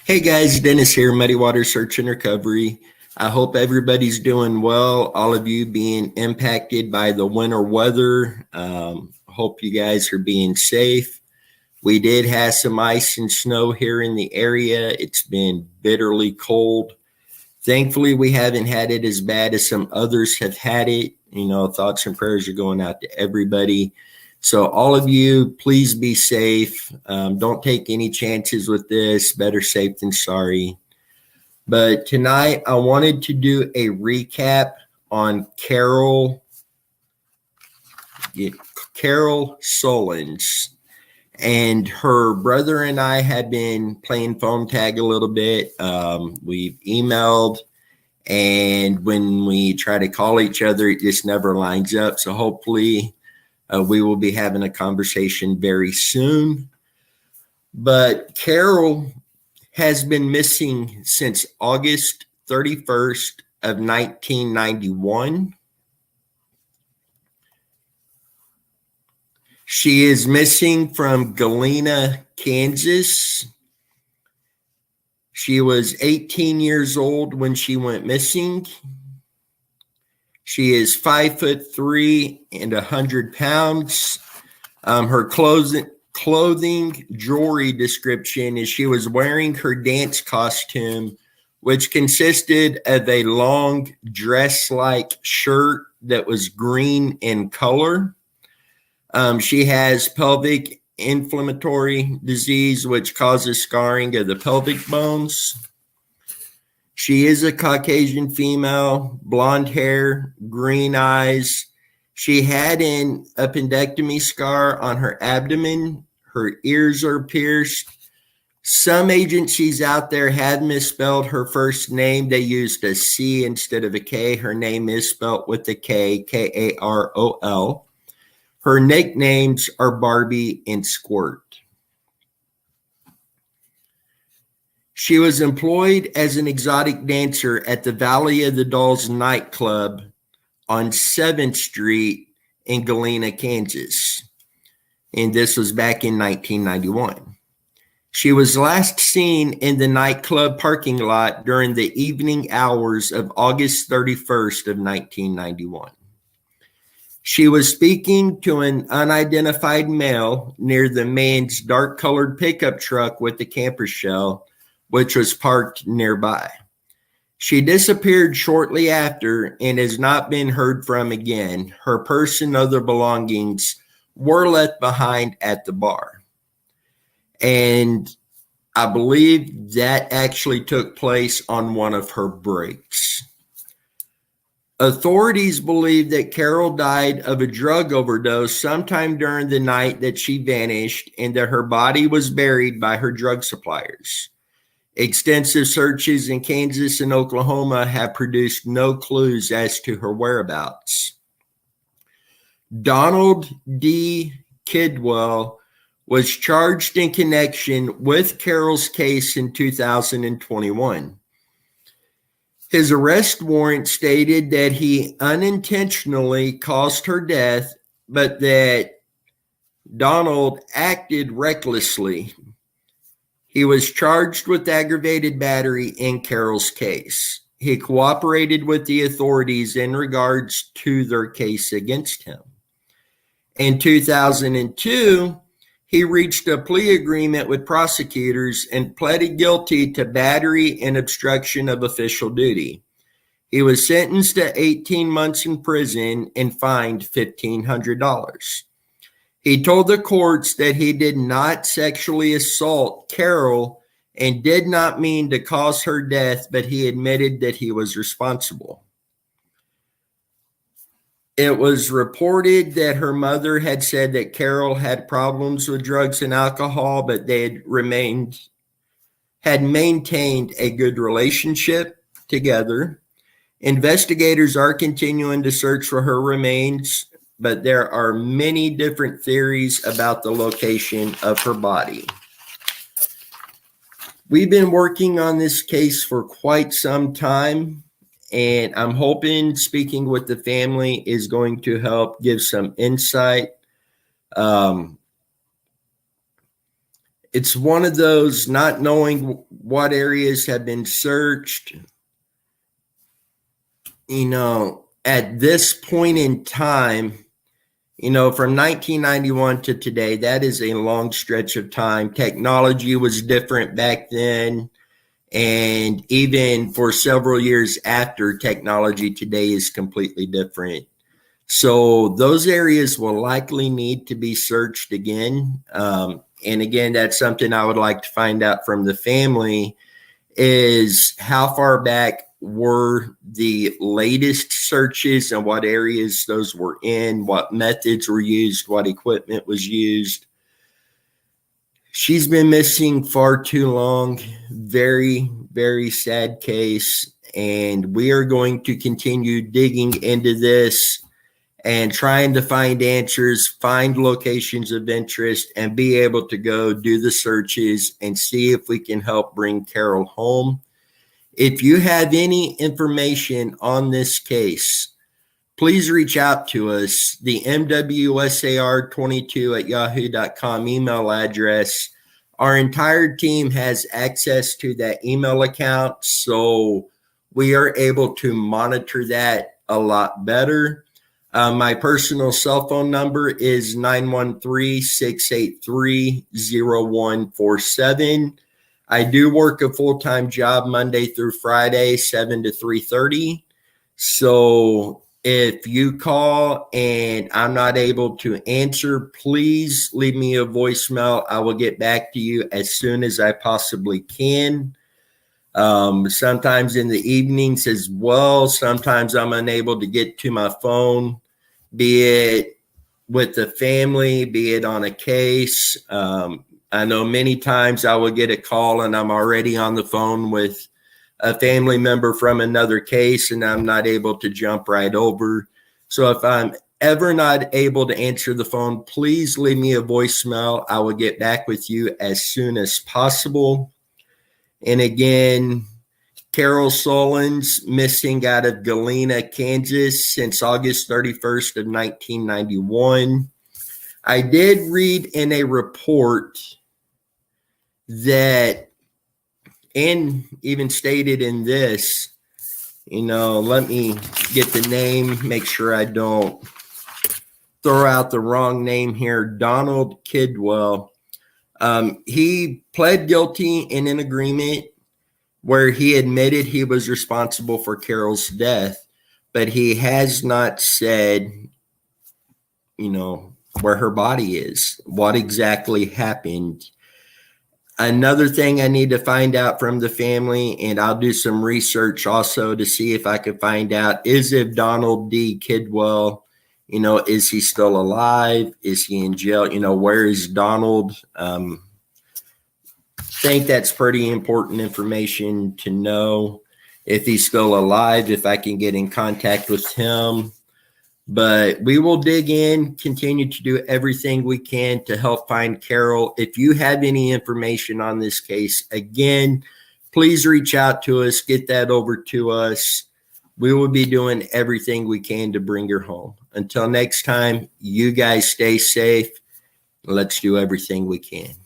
Hey guys, Dennis here, Muddy Water Search and Recovery. I hope everybody's doing well. All of you being impacted by the winter weather. Hope you guys are being safe. We did have some ice and snow here in the area. It's been bitterly cold. Thankfully, we haven't had it as bad as some others have had it. Thoughts and prayers are going out to everybody. So all of you, please be safe. Don't take any chances with this. Better safe than sorry. But tonight, I wanted to do a recap on Karol Sullens. And her brother and I had been playing phone tag a little bit. We've emailed, and when we try to call each other, it just never lines up. So hopefully we will be having a conversation very soon. But Karol has been missing since August 31st of 1991. She is missing from Galena, Kansas. She was 18 years old when she went missing. She is 5'3" and 100 pounds. Her clothing jewelry description is she was wearing her dance costume, which consisted of a long dress-like shirt that was green in color. She has pelvic inflammatory disease, which causes scarring of the pelvic bones. She is a Caucasian female, blonde hair, green eyes. She had an appendectomy scar on her abdomen. Her ears are pierced. Some agencies out there have misspelled her first name. They used a C instead of a K. Her name is spelled with a K, Karol. Her nicknames are Barbie and Squirt. She was employed as an exotic dancer at the Valley of the Dolls nightclub on 7th Street in Galena, Kansas. And this was back in 1991. She was last seen in the nightclub parking lot during the evening hours of August 31st of 1991. She was speaking to an unidentified male near the man's dark-colored pickup truck with the camper shell, which was parked nearby. She disappeared shortly after and has not been heard from again. Her purse and other belongings were left behind at the bar. And I believe that actually took place on one of her breaks. Authorities believe that Karol died of a drug overdose sometime during the night that she vanished, and that her body was buried by her drug suppliers. Extensive searches in Kansas and Oklahoma have produced no clues as to her whereabouts. Donald D. Kidwell was charged in connection with Karol's case in 2021. His arrest warrant stated that he unintentionally caused her death, but that Donald acted recklessly. He was charged with aggravated battery in Karol's case. He cooperated with the authorities in regards to their case against him. In 2002, he reached a plea agreement with prosecutors and pleaded guilty to battery and obstruction of official duty. He was sentenced to 18 months in prison and fined $1,500. He told the courts that he did not sexually assault Karol and did not mean to cause her death, but he admitted that he was responsible. It was reported that her mother had said that Karol had problems with drugs and alcohol, but they had maintained a good relationship together. Investigators are continuing to search for her remains, but there are many different theories about the location of her body. We've been working on this case for quite some time, and I'm hoping speaking with the family is going to help give some insight. it's one of those not knowing what areas have been searched. At this point in time, from 1991 to today, that is a long stretch of time. Technology was different back then. And even for several years after, technology today is completely different. So those areas will likely need to be searched again. And again, that's something I would like to find out from the family, is how far back were the latest searches and what areas those were in, what methods were used, what equipment was used. She's been missing far too long. Very, very sad case. And we are going to continue digging into this and trying to find answers, find locations of interest, and be able to go do the searches and see if we can help bring Karol home. If you have any information on this case, please reach out to us. The mwsar22@yahoo.com email address. Our entire team has access to that email account, so we are able to monitor that a lot better. My personal cell phone number is 913-683-0147. I do work a full-time job Monday through Friday, 7 to 3:30. So if you call and I'm not able to answer, please leave me a voicemail. I will get back to you as soon as I possibly can. Sometimes in the evenings as well. Sometimes I'm unable to get to my phone, be it with the family, be it on a case. I know many times I will get a call and I'm already on the phone with a family member from another case and I'm not able to jump right over. So if I'm ever not able to answer the phone, please leave me a voicemail. I will get back with you as soon as possible. And again, Karol Sullens, missing out of Galena, Kansas since August 31st of 1991. I did read in a report that, and even stated in this, let me get the name, make sure I don't throw out the wrong name here. Donald Kidwell. He pled guilty in an agreement where he admitted he was responsible for Karol's death, but he has not said, where her body is, what exactly happened. Another thing I need to find out from the family, and I'll do some research also to see if I can find out, is if Donald D. Kidwell, is he still alive? Is he in jail? Where is Donald? Think that's pretty important information to know. If he's still alive, if I can get in contact with him. But we will dig in, continue to do everything we can to help find Karol. If you have any information on this case, again, please reach out to us, get that over to us. We will be doing everything we can to bring her home. Until next time, you guys stay safe. Let's do everything we can.